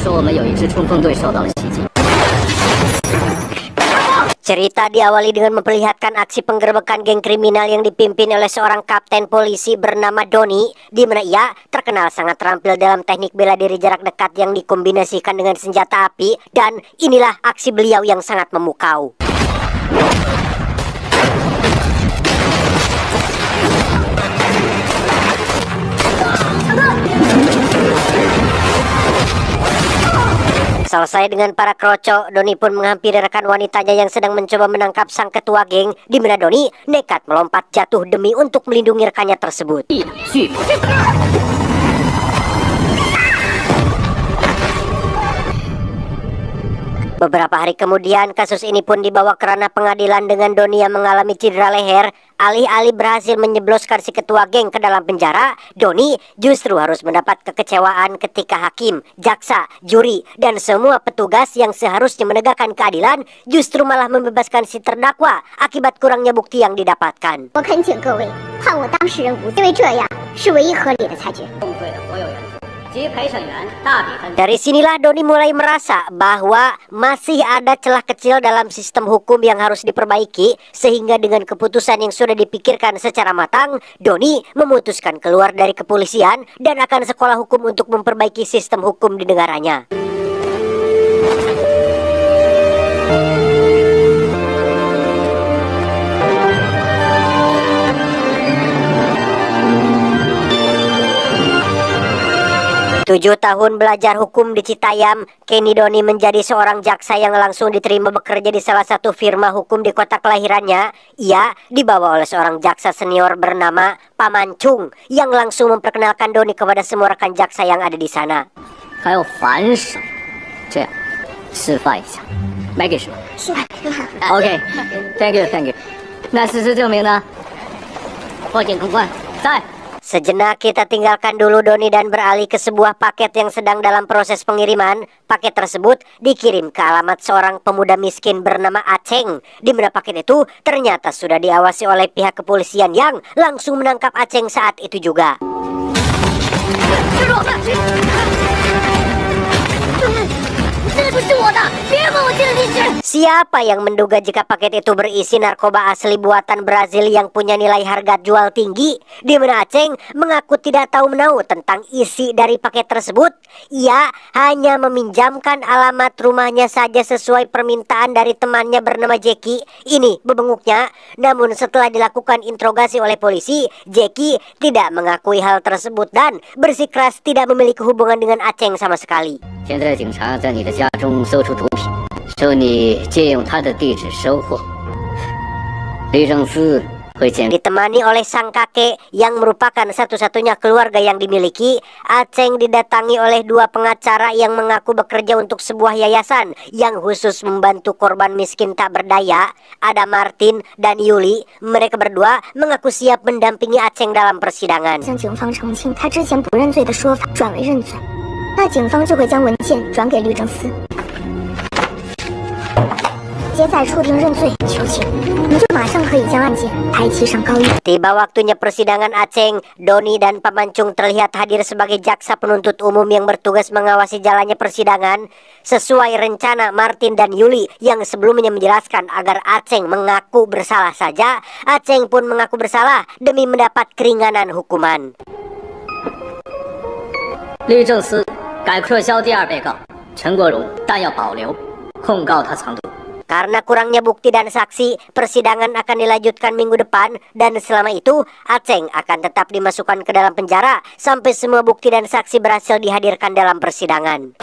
说我们有一支冲锋队受到了袭击。 Cerita diawali dengan memperlihatkan aksi penggerebekan geng kriminal yang dipimpin oleh seorang kapten polisi bernama Doni, di mana ia terkenal sangat terampil dalam teknik bela diri jarak dekat yang dikombinasikan dengan senjata api, dan inilah aksi beliau yang sangat memukau. Selesai dengan para kroco, Doni pun menghampiri rekan wanitanya yang sedang mencoba menangkap sang ketua geng, di mana Doni nekat melompat jatuh demi untuk melindungi rekannya tersebut. Beberapa hari kemudian, kasus ini pun dibawa ke ranah pengadilan dengan Doni yang mengalami cedera leher. Alih-alih berhasil menyebloskan si ketua geng ke dalam penjara, Doni justru harus mendapat kekecewaan ketika hakim, jaksa, juri, dan semua petugas yang seharusnya menegakkan keadilan justru malah membebaskan si terdakwa akibat kurangnya bukti yang didapatkan. Dari sinilah Doni mulai merasa bahwa masih ada celah kecil dalam sistem hukum yang harus diperbaiki, sehingga dengan keputusan yang sudah dipikirkan secara matang, Doni memutuskan keluar dari kepolisian dan akan sekolah hukum untuk memperbaiki sistem hukum di negaranya. Tujuh tahun belajar hukum di Citayam, kini Doni menjadi seorang jaksa yang langsung diterima bekerja di salah satu firma hukum di kota kelahirannya. Ia dibawa oleh seorang jaksa senior bernama Paman Chung yang langsung memperkenalkan Doni kepada semua rekan jaksa yang ada di sana. Oke, thank you. Nah, 事实证明呢，破警公关在。 Sejenak kita tinggalkan dulu Doni dan beralih ke sebuah paket yang sedang dalam proses pengiriman. Paket tersebut dikirim ke alamat seorang pemuda miskin bernama Aceng, di mana paket itu ternyata sudah diawasi oleh pihak kepolisian yang langsung menangkap Aceng saat itu juga. Siapa yang menduga jika paket itu berisi narkoba asli buatan Brazil yang punya nilai harga jual tinggi, di mana Aceng mengaku tidak tahu menahu tentang isi dari paket tersebut. Ia hanya meminjamkan alamat rumahnya saja sesuai permintaan dari temannya bernama Jackie. Ini bebenguknya, namun setelah dilakukan interogasi oleh polisi, Jackie tidak mengakui hal tersebut dan bersikeras tidak memiliki hubungan dengan Aceng sama sekali. 现在警察在你的家中搜出毒品，说你借用他的地址收货。律政司会检。 Ditemani oleh sang kakek yang merupakan satu-satunya keluarga yang dimiliki, Aceng didatangi oleh dua pengacara yang mengaku bekerja untuk sebuah yayasan yang khusus membantu korban miskin tak berdaya. Ada Martin dan Yuli. Mereka berdua mengaku siap mendampingi Aceng dalam persidangan. 那警方就会将文件转给律政司，接在触定认罪求情，我们就马上可以将案件抬起上高一。 Tiba waktunya persidangan Aceng, Doni dan Paman Chung terlihat hadir sebagai jaksa penuntut umum yang bertugas mengawasi jalannya persidangan. Sesuai rencana Martin dan Yuli yang sebelumnya menjelaskan agar Aceng mengaku bersalah saja, Aceng pun mengaku bersalah demi mendapat keringanan hukuman. 律政司改撤销第二被告陈国荣，但要保留控告他藏毒。 Karena kurangnya bukti dan saksi, persidangan akan dilanjutkan minggu depan, dan selama itu Aceng akan tetap dimasukkan ke dalam penjara sampai semua bukti dan saksi berhasil dihadirkan dalam persidangan.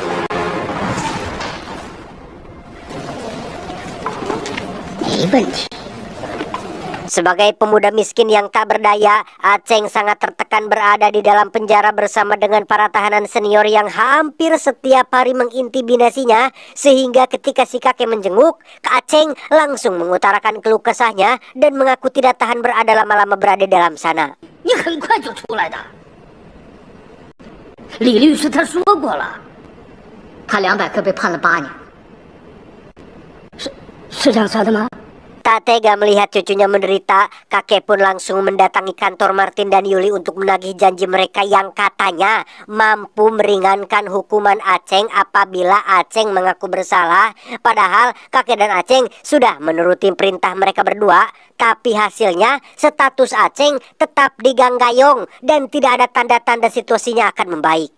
Sebagai pemuda miskin yang tak berdaya, Aceng sangat tertekan berada di dalam penjara bersama dengan para tahanan senior yang hampir setiap hari mengintimidasinya, sehingga ketika si kakek menjenguk, Aceng langsung mengutarakan keluh kesahnya dan mengaku tidak tahan berada lama-lama berada dalam sana. 你很快就出来的。李律师他说过了，他200克被判了8年。是这样算的吗？ Tak tega melihat cucunya menderita, kakek pun langsung mendatangi kantor Martin dan Yuli untuk menagih janji mereka yang katanya mampu meringankan hukuman Aceng apabila Aceng mengaku bersalah. Padahal kakek dan Aceng sudah menuruti perintah mereka berdua, tapi hasilnya status Aceng tetap diganggayong dan tidak ada tanda-tanda situasinya akan membaik.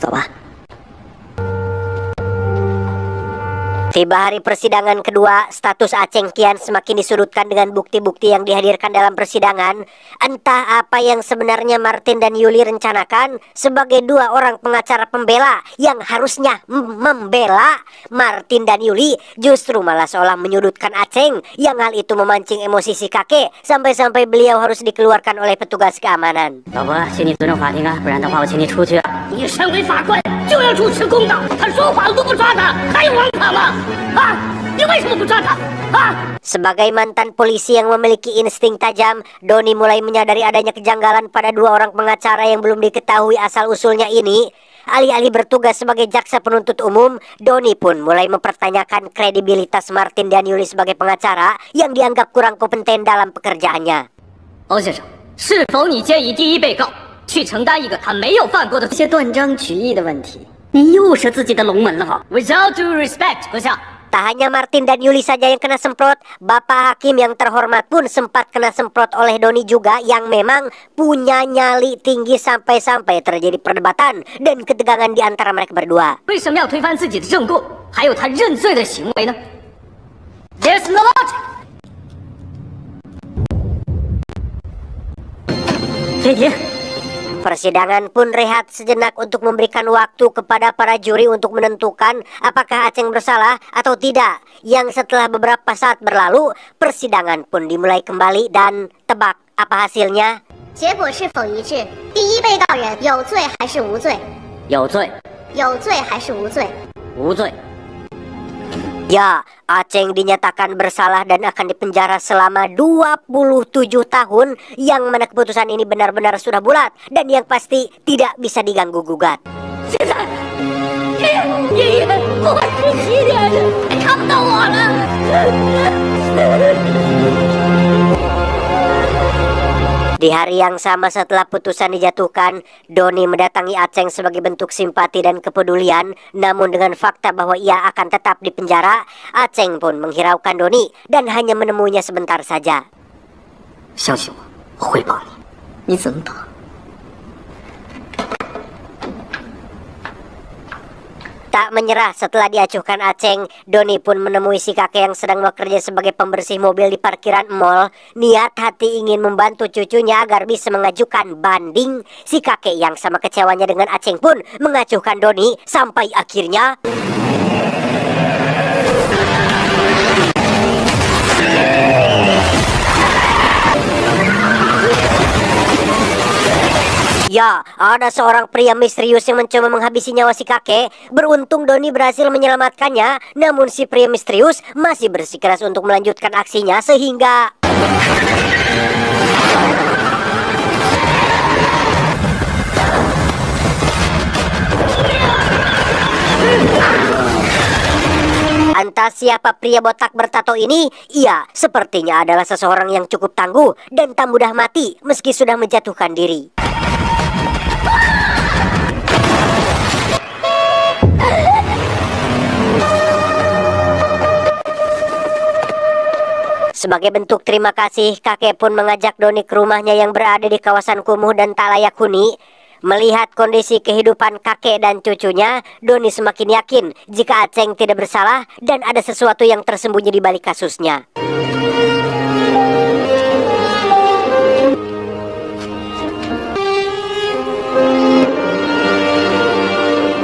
走吧。 Tiba hari persidangan kedua, status Aceng kian semakin disudutkan dengan bukti-bukti yang dihadirkan dalam persidangan. Entah apa yang sebenarnya Martin dan Yuli rencanakan sebagai dua orang pengacara pembela yang harusnya membela Martin dan Yuli, justru malah seolah menyudutkan Aceng, yang hal itu memancing emosi si kakek sampai-sampai beliau harus dikeluarkan oleh petugas keamanan. 老婆，请你尊重法庭啊，不然的话我请你出去。你身为法官就要主持公道，他说谎都不抓他，还有王法吗？啊，你为什么不抓他？啊！ Sebagai mantan polisi yang memiliki insting tajam, Doni mulai menyadari adanya kejanggalan pada dua orang pengacara yang belum diketahui asal-usulnya ini. Alih-alih bertugas sebagai jaksa penuntut umum, Doni pun mulai mempertanyakan kredibilitas Martin dan Yuli sebagai pengacara yang dianggap kurang kompeten dalam pekerjaannya. 欧先生，是否你建议第一被告去承担一个他没有犯过的这些断章取义的问题，你又是自己的龙门了哈。 ？Without due respect，阁下。 Tak hanya Martin dan Yuli saja yang kena semprot, Bapak Hakim yang terhormat pun sempat kena semprot oleh Doni juga, yang memang punya nyali tinggi sampai-sampai terjadi perdebatan dan ketegangan di antara mereka berdua. 为什么要推翻自己的证供，还有他认罪的行为呢 ？There's no logic。 停停。 Persidangan pun rehat sejenak untuk memberikan waktu kepada para juri untuk menentukan apakah Aceng bersalah atau tidak. Yang setelah beberapa saat berlalu, persidangan pun dimulai kembali dan tebak apa hasilnya? 结果是否一致？第一被告人有罪还是无罪？有罪。有罪还是无罪？无罪。 Ya, Aceng dinyatakan bersalah dan akan dipenjara selama 27 tahun, yang mana keputusan ini benar-benar sudah bulat dan yang pasti tidak bisa diganggu-gugat. 现在，爷爷，我是七点，看不到我了。 Di hari yang sama setelah putusan dijatuhkan, Doni mendatangi Aceng sebagai bentuk simpati dan kepedulian. Namun dengan fakta bahwa ia akan tetap di penjara, Aceng pun menghiraukan Doni dan hanya menemuinya sebentar saja. 相信我，我会帮你。你怎么打？ Tak menyerah setelah diacuhkan Aceng, Doni pun menemui si kakek yang sedang bekerja sebagai pembersih mobil di parkiran mall. Niat hati ingin membantu cucunya agar bisa mengajukan banding. Si kakek yang sama kecewanya dengan Aceng pun mengacuhkan Doni sampai akhirnya ya, ada seorang pria misterius yang mencoba menghabisi nyawa si kakek. Beruntung Doni berhasil menyelamatkannya. Namun si pria misterius masih bersikeras untuk melanjutkan aksinya sehingga entah siapa pria botak bertato ini, ia sepertinya adalah seseorang yang cukup tangguh dan tak mudah mati meski sudah menjatuhkan diri. Sebagai bentuk terima kasih, kakek pun mengajak Doni ke rumahnya yang berada di kawasan kumuh dan tak layak huni. Melihat kondisi kehidupan kakek dan cucunya, Doni semakin yakin jika Aceng tidak bersalah dan ada sesuatu yang tersembunyi di balik kasusnya.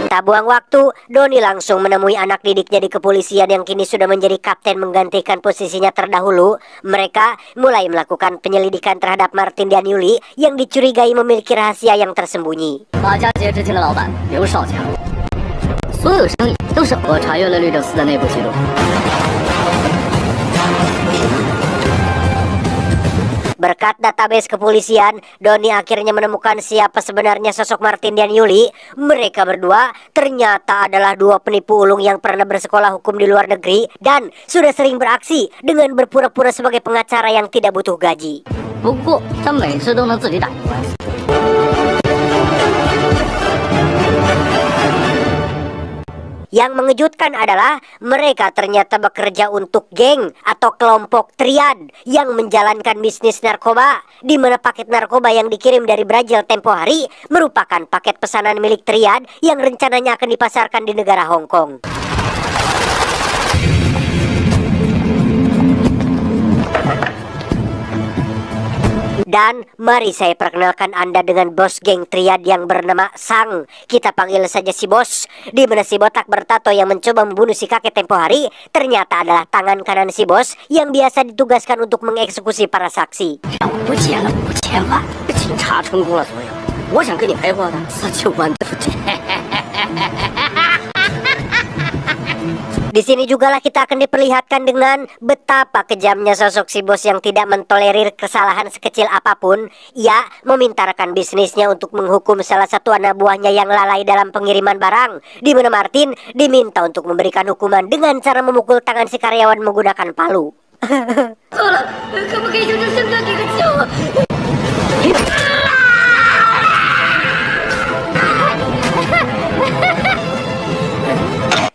Tak buang waktu, Doni langsung menemui anak didiknya di kepolisian yang kini sudah menjadi kapten menggantikan posisinya terdahulu. Mereka mulai melakukan penyelidikan terhadap Martin dan Yuli yang dicurigai memiliki rahasia yang tersembunyi. 马家杰之前的老板刘少强，所有生意都是我查阅了律政司的内部记录， Berkat database kepolisian, Doni akhirnya menemukan siapa sebenarnya sosok Martin dan Yuli. Mereka berdua ternyata adalah dua penipu ulung yang pernah bersekolah hukum di luar negeri dan sudah sering beraksi dengan berpura-pura sebagai pengacara yang tidak butuh gaji. 不过他每次都能自己打赢官司。 Yang mengejutkan adalah mereka ternyata bekerja untuk geng atau kelompok triad yang menjalankan bisnis narkoba, di mana paket narkoba yang dikirim dari Brazil tempo hari merupakan paket pesanan milik triad yang rencananya akan dipasarkan di negara Hong Kong. Dan mari saya perkenalkan Anda dengan bos geng triad yang bernama Sang. Kita panggil saja si bos. Di mana si botak bertato yang mencoba membunuh si kakek tempo hari ternyata adalah tangan kanan si bos yang biasa ditugaskan untuk mengeksekusi para saksi. 让我不见了5000万，警察成功了所有。我想跟你赔货的49万对不对？ Di sini jugalah kita akan diperlihatkan dengan betapa kejamnya sosok si bos yang tidak mentolerir kesalahan sekecil apapun. Ia memintakan bisnisnya untuk menghukum salah satu anak buahnya yang lalai dalam pengiriman barang, di mana Martin diminta untuk memberikan hukuman dengan cara memukul tangan si karyawan menggunakan palu. 错了，可不可以用这身段给个救我？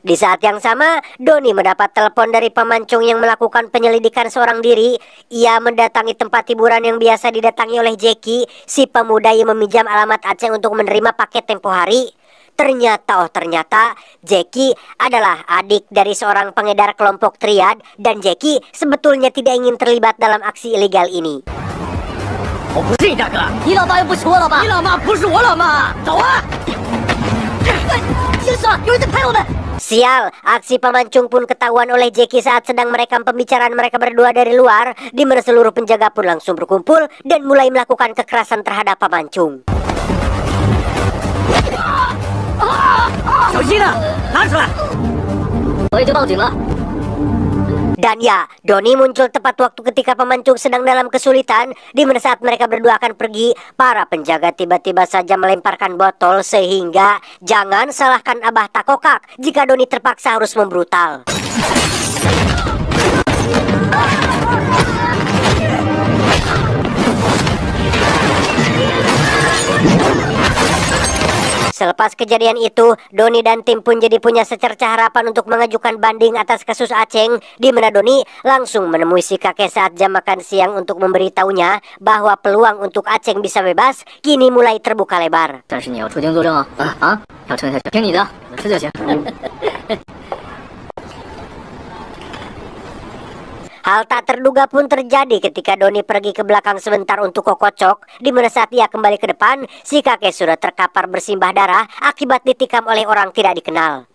Di saat yang sama, Doni mendapat telepon dari pemancung yang melakukan penyelidikan seorang diri. Ia mendatangi tempat hiburan yang biasa didatangi oleh Jackie, si pemuda yang meminjam alamat Aceh untuk menerima paket tempo hari. Ternyata Jackie adalah adik dari seorang pengedar kelompok triad dan Jackie sebetulnya tidak ingin terlibat dalam aksi ilegal ini. 我不是你大哥，你老爸又不是我老爸，你老妈不是我老妈，走啊！警察，有人在拍我们！ Sial, aksi pemancung pun ketahuan oleh Jackie saat sedang merekam pembicaraan mereka berdua dari luar, di mana seluruh penjaga pun langsung berkumpul dan mulai melakukan kekerasan terhadap pemancung. 手机呢？拿出来！ 我已经报警了。 Dan ya, Doni muncul tepat waktu ketika pemancung sedang dalam kesulitan, di mana saat mereka berdua akan pergi, para penjaga tiba-tiba saja melemparkan botol sehingga jangan salahkan Abah Takokak jika Doni terpaksa harus membrutal. Selepas kejadian itu, Doni dan tim pun jadi punya secercah harapan untuk mengajukan banding atas kasus Aceng, di mana Doni langsung menemui si kakek saat jam makan siang untuk memberitahunya bahwa peluang untuk Aceng bisa bebas kini mulai terbuka lebar. 但是你要出庭作证啊！要撑下去，听你的，吃就行。 Hal tak terduga pun terjadi ketika Doni pergi ke belakang sebentar untuk kokocok, di mana saat ia kembali ke depan, si kakek sudah terkapar bersimbah darah akibat ditikam oleh orang tidak dikenal.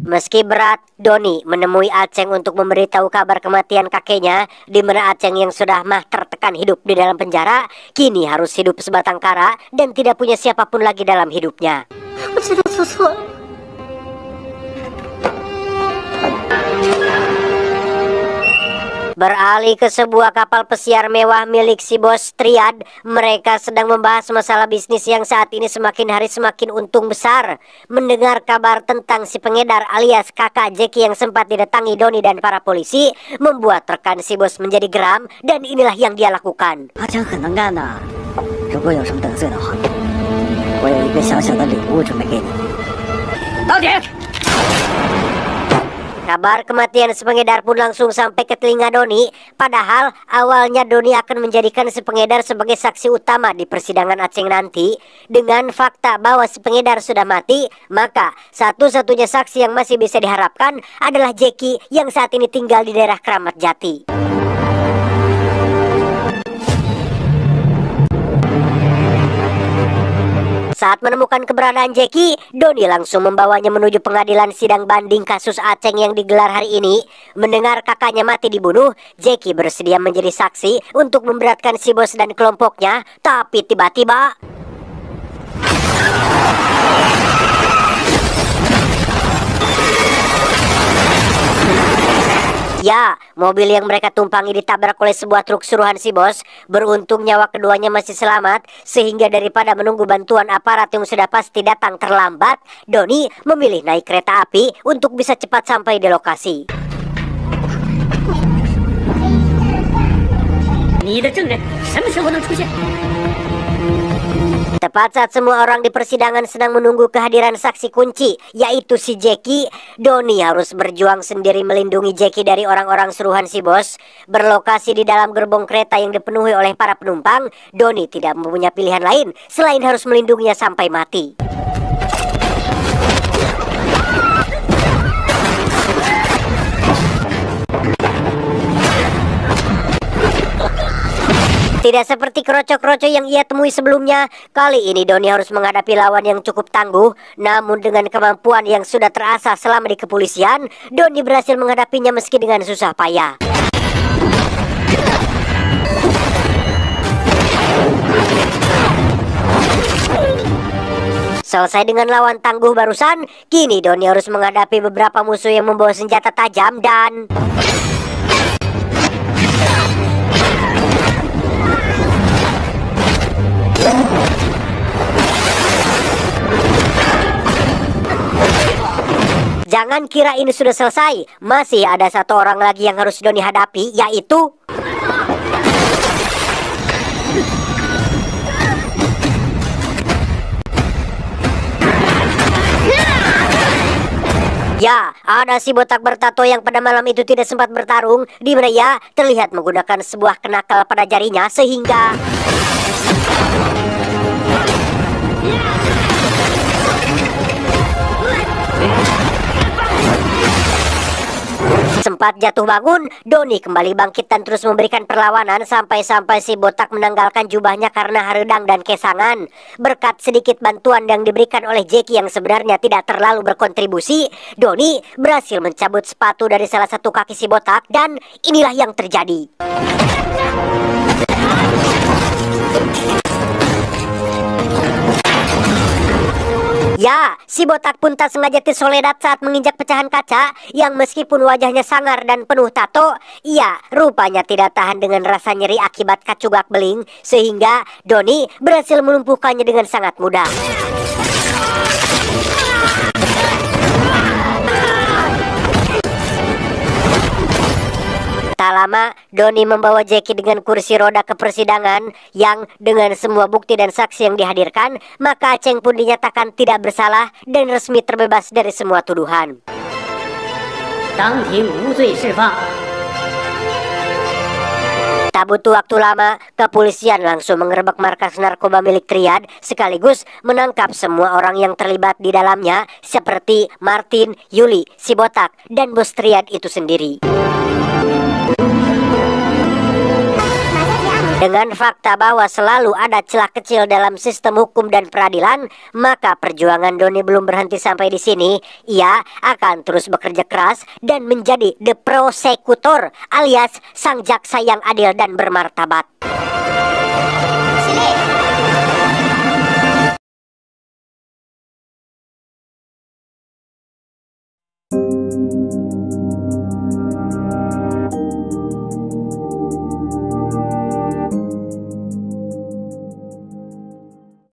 Meski berat, Doni menemui Aceng untuk memberitahu kabar kematian kakeknya, di mana Aceng yang sudah mah tertekan hidup di dalam penjara, kini harus hidup sebatang kara dan tidak punya siapapun lagi dalam hidupnya. 我知道做错了。 Beralih ke sebuah kapal pesiar mewah milik si bos triad, mereka sedang membahas masalah bisnis yang saat ini semakin hari semakin untung besar. Mendengar kabar tentang si pengedar alias kakak Jackie yang sempat didatangi Doni dan para polisi, membuat rekan si bos menjadi geram, dan inilah yang dia lakukan. 阿强很能干的，如果有什么得罪的话，我有一个小小的礼物准备给你。到点。 Kabar kematian si pengedar pun langsung sampai ke telinga Doni. Padahal awalnya Doni akan menjadikan si pengedar sebagai saksi utama di persidangan Aceng nanti. Dengan fakta bahwa si pengedar sudah mati, maka satu-satunya saksi yang masih bisa diharapkan adalah Jackie yang saat ini tinggal di daerah Kramat Jati. Saat menemukan keberadaan Jackie, Doni langsung membawanya menuju pengadilan sidang banding kasus Aceng yang digelar hari ini. Mendengar kakaknya mati dibunuh, Jackie bersedia menjadi saksi untuk memberatkan si bos dan kelompoknya. Tapi tiba-tiba... Ya, mobil yang mereka tumpangi ditabrak oleh sebuah truk suruhan si bos. Beruntung nyawa keduanya masih selamat, sehingga daripada menunggu bantuan aparat yang sudah pasti datang terlambat, Doni memilih naik kereta api untuk bisa cepat sampai di lokasi. 你的证人什么时候能出现？ Tepat saat semua orang di persidangan sedang menunggu kehadiran saksi kunci, yaitu si Jackie, Doni harus berjuang sendiri melindungi Jackie dari orang-orang suruhan si bos. Berlokasi di dalam gerbong kereta yang dipenuhi oleh para penumpang, Doni tidak mempunyai pilihan lain selain harus melindunginya sampai mati. Tidak seperti kroco-kroco yang ia temui sebelumnya, kali ini Doni harus menghadapi lawan yang cukup tangguh. Namun dengan kemampuan yang sudah terasah selama di kepolisian, Doni berhasil menghadapinya meski dengan susah payah. Selesai dengan lawan tangguh barusan, kini Doni harus menghadapi beberapa musuh yang membawa senjata tajam dan... Jangan kira ini sudah selesai, masih ada satu orang lagi yang harus Doni hadapi, yaitu... Ya, ada si botak bertato yang pada malam itu tidak sempat bertarung, di mana ia terlihat menggunakan sebuah kenakal pada jarinya sehingga... Sempat jatuh bangun, Doni kembali bangkit dan terus memberikan perlawanan sampai-sampai si botak menanggalkan jubahnya karena haredang dan kesangan. Berkat sedikit bantuan yang diberikan oleh Jackie yang sebenarnya tidak terlalu berkontribusi, Doni berhasil mencabut sepatu dari salah satu kaki si botak dan inilah yang terjadi. Ya, si botak pun tak sengaja tersoledat saat menginjak pecahan kaca yang meskipun wajahnya sangar dan penuh tato, ia rupanya tidak tahan dengan rasa nyeri akibat kacugak beling, sehingga Doni berhasil melumpuhkannya dengan sangat mudah. Tak lama, Doni membawa Jackie dengan kursi roda ke persidangan yang dengan semua bukti dan saksi yang dihadirkan, maka Aceng pun dinyatakan tidak bersalah dan resmi terbebas dari semua tuduhan. 当庭无罪释放。 Tak butuh waktu lama, kepolisian langsung mengerebek markas narkoba milik Triad sekaligus menangkap semua orang yang terlibat di dalamnya seperti Martin, Yuli, si botak, dan bos Triad itu sendiri. Dengan fakta bahwa selalu ada celah kecil dalam sistem hukum dan peradilan, maka perjuangan Doni belum berhenti sampai di sini. Ia akan terus bekerja keras dan menjadi the prosecutor alias sang jaksa yang adil dan bermartabat.